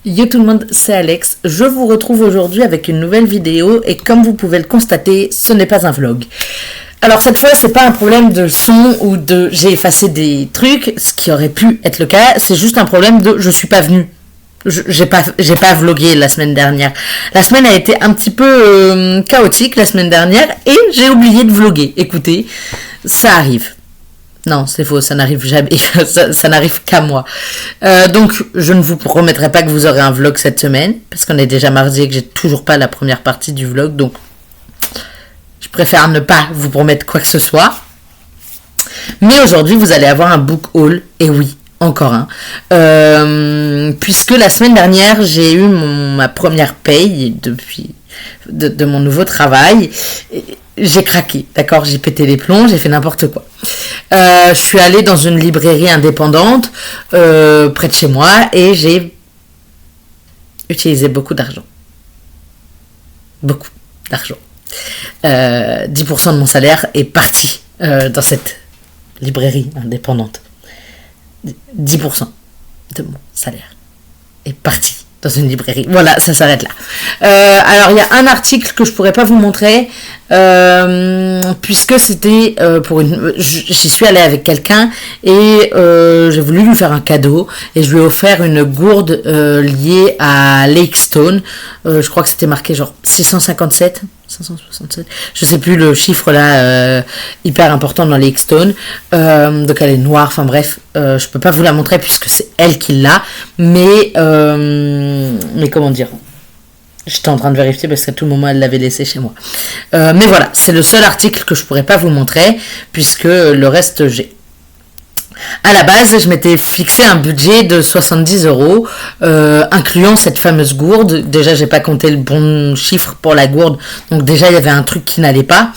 Yo tout le monde, c'est Alex. Je vous retrouve aujourd'hui avec une nouvelle vidéo et comme vous pouvez le constater, ce n'est pas un vlog. Alors cette fois, c'est pas un problème de son ou de j'ai effacé des trucs, ce qui aurait pu être le cas, c'est juste un problème de je suis pas venue. J'ai pas vlogué la semaine dernière. La semaine a été un petit peu chaotique la semaine dernière et j'ai oublié de vloguer. Écoutez, ça arrive. Non, c'est faux, ça n'arrive jamais, ça n'arrive qu'à moi. Donc, je ne vous promettrai pas que vous aurez un vlog cette semaine, parce qu'on est déjà mardi et que j'ai toujours pas la première partie du vlog, donc je préfère ne pas vous promettre quoi que ce soit. Mais aujourd'hui, vous allez avoir un book haul, et oui, encore un, puisque la semaine dernière, j'ai eu ma première paye depuis de mon nouveau travail. J'ai craqué, d'accord, j'ai pété les plombs, j'ai fait n'importe quoi. Je suis allée dans une librairie indépendante près de chez moi et j'ai utilisé beaucoup d'argent. Beaucoup d'argent. 10% de mon salaire est parti dans cette librairie indépendante. 10% de mon salaire est parti dans une librairie. Voilà, ça s'arrête là. Alors, il y a un article que je pourrais pas vous montrer, puisque c'était j'y suis allée avec quelqu'un et j'ai voulu lui faire un cadeau et je lui ai offert une gourde liée à Lake Stone. Je crois que c'était marqué genre 657, 567. Je sais plus le chiffre là, hyper important dans Lake Stone. Donc elle est noire. Enfin bref, je peux pas vous la montrer puisque c'est elle qui l'a. Mais comment dire? J'étais en train de vérifier parce qu'à tout moment elle l'avait laissé chez moi. Mais voilà, c'est le seul article que je pourrais pas vous montrer puisque le reste j'ai. À la base, je m'étais fixé un budget de 70 €, incluant cette fameuse gourde. Déjà, j'ai pas compté le bon chiffre pour la gourde, donc déjà il y avait un truc qui n'allait pas.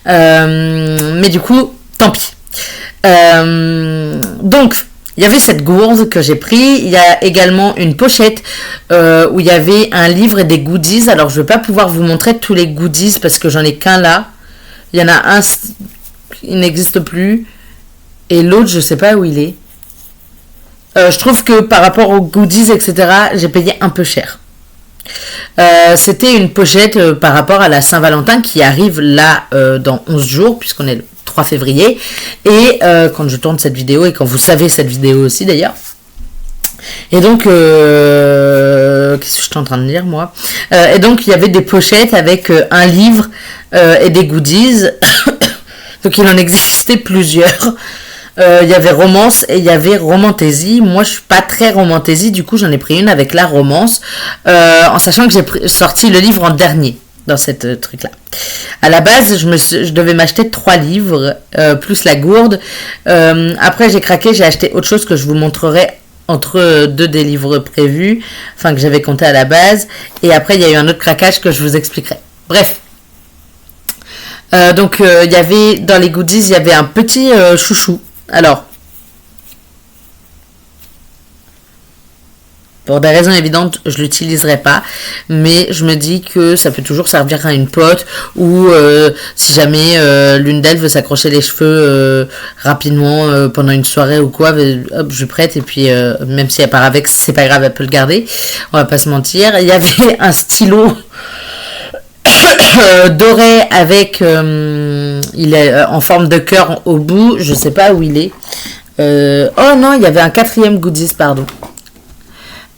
Mais du coup, tant pis. Donc, il y avait cette gourde que j'ai pris. Il y a également une pochette où il y avait un livre et des goodies. Alors, je vais pas pouvoir vous montrer tous les goodies parce que j'en ai qu'un là. Il y en a un, il n'existe plus. Et l'autre, je sais pas où il est. Je trouve que par rapport aux goodies, etc., j'ai payé un peu cher. C'était une pochette par rapport à la Saint-Valentin qui arrive là dans 11 jours, puisqu'on est le 3 février. Et quand je tourne cette vidéo, et quand vous savez cette vidéo aussi d'ailleurs. Et donc, qu'est-ce que je suis en train de lire moi? Et donc, il y avait des pochettes avec un livre et des goodies. Donc, il en existait plusieurs. Il y avait romance et il y avait romantaisie. Moi, je suis pas très romantaisie, du coup, j'en ai pris une avec la romance, en sachant que j'ai sorti le livre en dernier dans cette truc-là. À la base, je devais m'acheter 3 livres, plus la gourde. Après, j'ai craqué, j'ai acheté autre chose que je vous montrerai entre deux des livres prévus, enfin que j'avais compté à la base. Et après, il y a eu un autre craquage que je vous expliquerai. Bref. Donc, il y avait, dans les goodies, il y avait un petit chouchou. Alors, pour des raisons évidentes, je l'utiliserai pas, mais je me dis que ça peut toujours servir à une pote ou si jamais l'une d'elles veut s'accrocher les cheveux rapidement pendant une soirée ou quoi, hop, je lui prête et puis même si elle part avec, c'est pas grave, elle peut le garder. On va pas se mentir. Il y avait un stylo doré avec il est en forme de cœur au bout, je sais pas où il est. Oh non, il y avait un 4e goodies, pardon.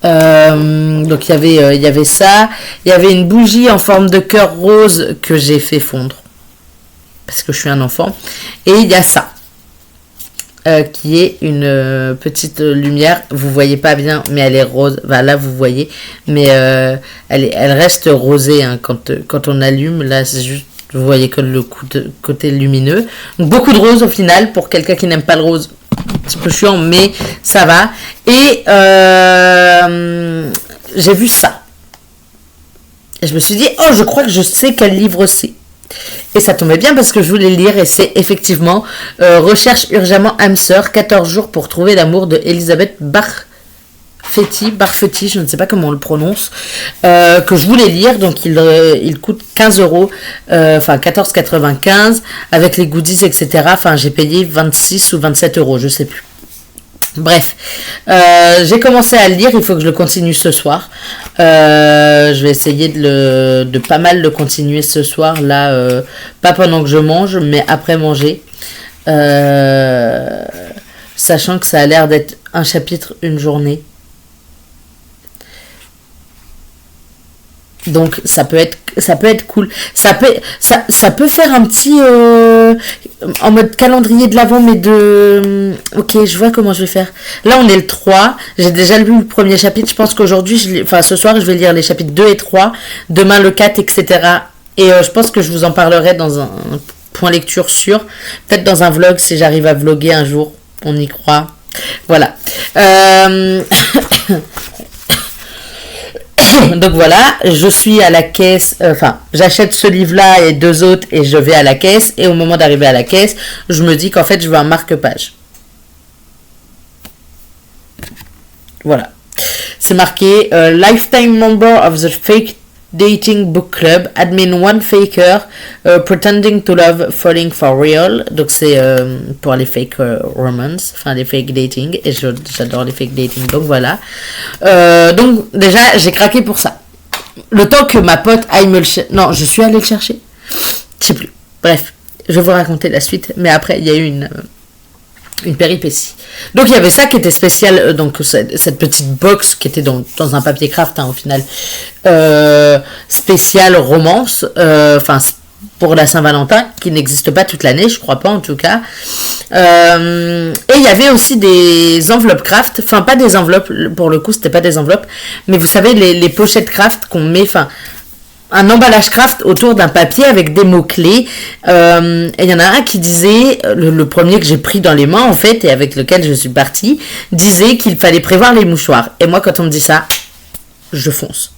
Donc il y avait ça, il y avait une bougie en forme de cœur rose que j'ai fait fondre parce que je suis un enfant, et il y a ça qui est une petite lumière, vous voyez pas bien mais elle est rose, enfin, là vous voyez, mais elle reste rosée hein, quand on allume, là c'est juste, vous voyez que le côté lumineux, donc beaucoup de rose au final pour quelqu'un qui n'aime pas le rose, un petit peu chiant mais ça va. Et j'ai vu ça et je me suis dit oh, je crois que je sais quel livre c'est. Et ça tombait bien parce que je voulais le lire et c'est effectivement Recherche urgemment âme sœur, 14 jours pour trouver l'amour de Elisabeth Barfetti, je ne sais pas comment on le prononce, que je voulais lire. Donc il coûte 15 €, enfin 14,95 avec les goodies, etc. Enfin j'ai payé 26 ou 27 €, je sais plus. Bref, j'ai commencé à le lire, il faut que je le continue ce soir. Je vais essayer de pas mal le continuer ce soir, là, pas pendant que je mange, mais après manger. Sachant que ça a l'air d'être un chapitre, une journée. Donc ça peut être cool. Ça peut faire un petit en mode calendrier de l'avant, mais de ok, je vois comment je vais faire. Là on est le 3, j'ai déjà lu le premier chapitre, je pense qu'aujourd'hui ce soir je vais lire les chapitres 2 et 3, demain le 4, etc. Et je pense que je vous en parlerai dans un point lecture sûr, peut-être dans un vlog si j'arrive à vlogger un jour, on y croit. Voilà. Donc voilà, je suis à la caisse, j'achète ce livre-là et 2 autres et je vais à la caisse. Et au moment d'arriver à la caisse, je me dis qu'en fait, je veux un marque-page. Voilà. C'est marqué Lifetime member of the fake dating book club, admin one faker, pretending to love, falling for real. Donc c'est pour les fake romance, enfin les fake dating, et j'adore les fake dating, donc voilà. Donc déjà j'ai craqué pour ça. Le temps que ma pote aille me le chercher. Non, je suis allée le chercher. Je sais plus. Bref, je vais vous raconter la suite, mais après il y a eu une péripétie. Donc il y avait ça qui était spécial, donc cette petite box qui était dans un papier craft, au final, spécial romance, pour la Saint-Valentin, qui n'existe pas toute l'année, je crois pas en tout cas. Et il y avait aussi des enveloppes craft, enfin pas des enveloppes, pour le coup c'était pas des enveloppes, mais vous savez les pochettes craft qu'on met, un emballage craft autour d'un papier avec des mots-clés. Et il y en a un qui disait, le premier que j'ai pris dans les mains en fait, et avec lequel je suis partie, disait qu'il fallait prévoir les mouchoirs. Et moi quand on me dit ça, je fonce.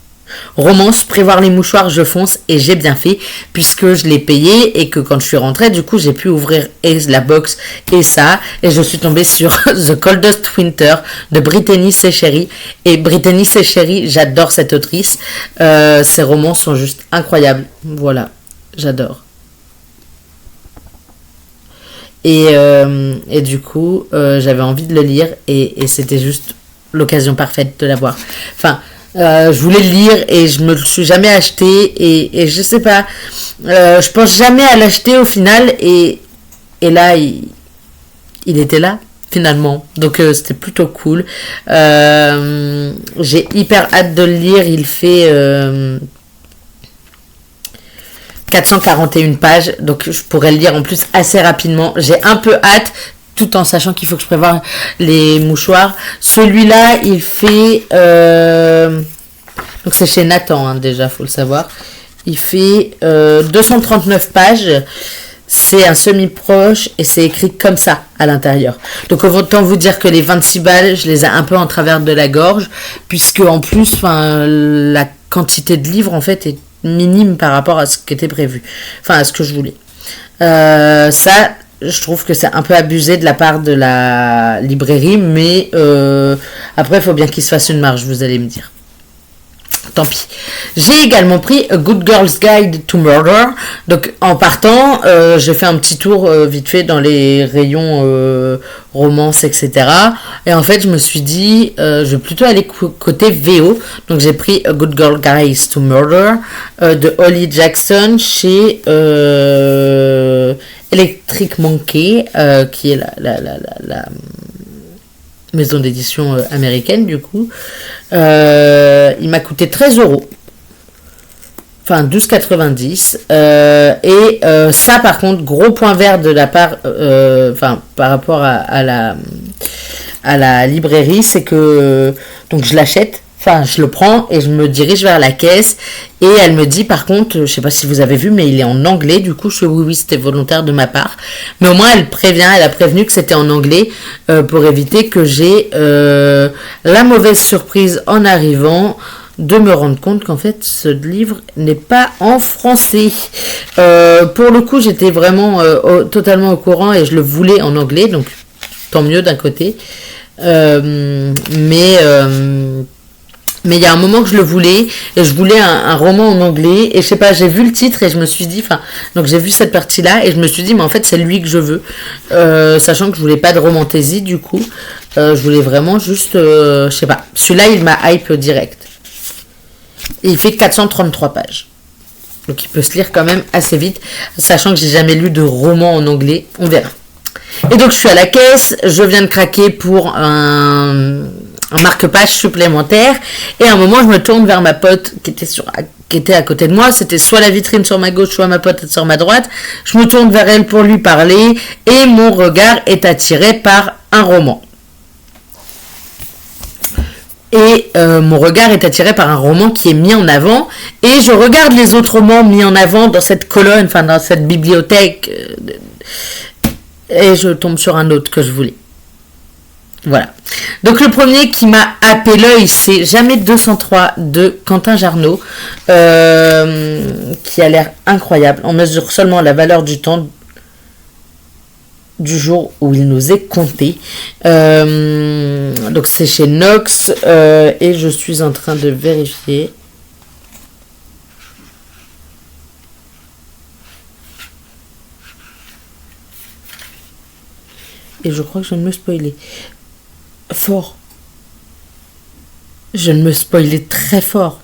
Romance, prévoir les mouchoirs, je fonce, et j'ai bien fait puisque je l'ai payé et que quand je suis rentrée, du coup j'ai pu ouvrir et la box et ça, et je suis tombée sur The Coldest Winter de Brittany Sechery. Et Brittany Sechery, j'adore cette autrice, ses romans sont juste incroyables, voilà, j'adore. Et du coup j'avais envie de le lire, et c'était juste l'occasion parfaite de l'avoir. Je voulais le lire et je me le suis jamais acheté, et je sais pas, je pense jamais à l'acheter au final, et là il était là finalement, donc c'était plutôt cool. J'ai hyper hâte de le lire. Il fait 441 pages, donc je pourrais le lire en plus assez rapidement. J'ai un peu hâte, tout en sachant qu'il faut que je prévoie les mouchoirs. Celui-là, il fait... donc c'est chez Nathan, déjà, faut le savoir. Il fait 239 pages. C'est un semi-proche et c'est écrit comme ça à l'intérieur. Donc autant vous dire que les 26 balles, je les ai un peu en travers de la gorge, puisque en plus, la quantité de livres, en fait, est minime par rapport à ce qui était prévu. À ce que je voulais. Ça... Je trouve que c'est un peu abusé de la part de la librairie, mais après, il faut bien qu'il se fasse une marge, vous allez me dire. Tant pis. J'ai également pris A Good Girl's Guide to Murder. Donc, en partant, j'ai fait un petit tour vite fait dans les rayons romance, etc. Et en fait, je me suis dit, je vais plutôt aller côté VO. Donc, j'ai pris A Good Girl Guide to Murder de Holly Jackson chez... Electric Monkey, qui est la maison d'édition américaine, du coup. Il m'a coûté 13€. 12,90. Et ça, par contre, gros point vert de la part, par rapport à la librairie, c'est que donc je l'achète. Je le prends et je me dirige vers la caisse, et elle me dit, par contre, je sais pas si vous avez vu, mais il est en anglais. Du coup, je fais oui, c'était volontaire de ma part. Mais au moins, elle a prévenu que c'était en anglais pour éviter que j'ai la mauvaise surprise en arrivant de me rendre compte qu'en fait, ce livre n'est pas en français. Pour le coup, j'étais vraiment totalement au courant et je le voulais en anglais, donc tant mieux d'un côté. Mais il y a un moment que je le voulais, et je voulais un roman en anglais, et je sais pas, j'ai vu le titre et je me suis dit, donc j'ai vu cette partie-là et je me suis dit, mais en fait c'est lui que je veux, sachant que je voulais pas de romantaisie du coup. Je voulais vraiment juste, je sais pas, celui-là il m'a hype direct. Et il fait 433 pages. Donc il peut se lire quand même assez vite, sachant que j'ai jamais lu de roman en anglais, on verra. Et donc je suis à la caisse, je viens de craquer pour un marque-page supplémentaire, et à un moment je me tourne vers ma pote qui était à côté de moi, c'était soit la vitrine sur ma gauche, soit ma pote sur ma droite. Je me tourne vers elle pour lui parler, et mon regard est attiré par un roman. Et mon regard est attiré par un roman qui est mis en avant. Et je regarde les autres romans mis en avant dans cette colonne, enfin dans cette bibliothèque. Et je tombe sur un autre que je voulais. Voilà. Donc le premier qui m'a happé l'œil, c'est Jamais 203 de Quentin Jarnot. Qui a l'air incroyable. On mesure seulement la valeur du temps du jour où il nous est compté. Donc c'est chez Nox, et je suis en train de vérifier. Et je crois que je viens de me spoiler. Fort. Je viens de me spoiler très fort.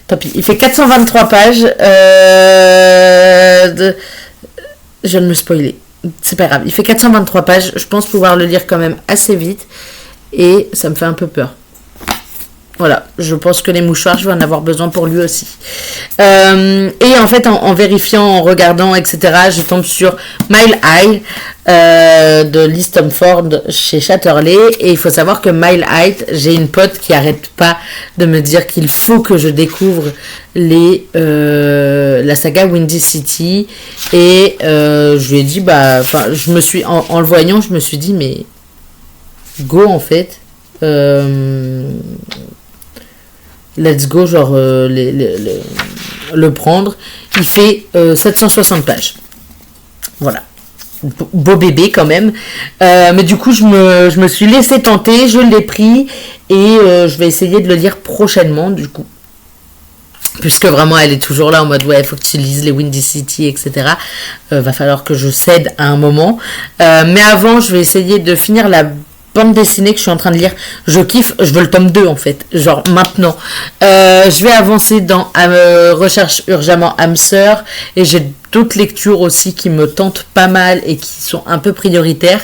Tant pis, il fait 423 pages. Je viens de me spoiler. C'est pas grave. Il fait 423 pages. Je pense pouvoir le lire quand même assez vite. Et ça me fait un peu peur. Voilà. Je pense que les mouchoirs, je vais en avoir besoin pour lui aussi. Et en fait, en vérifiant, en regardant, etc., je tombe sur Mile High de Lee Stamford chez Chatterley. Et il faut savoir que Mile High, j'ai une pote qui arrête pas de me dire qu'il faut que je découvre la saga Windy City. Et je lui ai dit, je me suis, en le voyant, je me suis dit, mais go en fait. Let's go, genre le prendre. Il fait 760 pages. Voilà. Beau bébé quand même. Mais du coup, je me suis laissé tenter, je l'ai pris et je vais essayer de le lire prochainement du coup. Puisque vraiment elle est toujours là en mode ouais, il faut que tu lises les Windy City, etc. Va falloir que je cède à un moment. Mais avant, je vais essayer de finir la bande dessinée que je suis en train de lire. Je kiffe, je veux le tome 2 en fait, genre maintenant. Je vais avancer dans Recherche urgemment âme sœur, et j'ai d'autres lectures aussi qui me tentent pas mal et qui sont un peu prioritaires.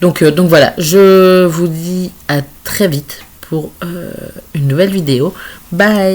Donc voilà, je vous dis à très vite pour une nouvelle vidéo. Bye.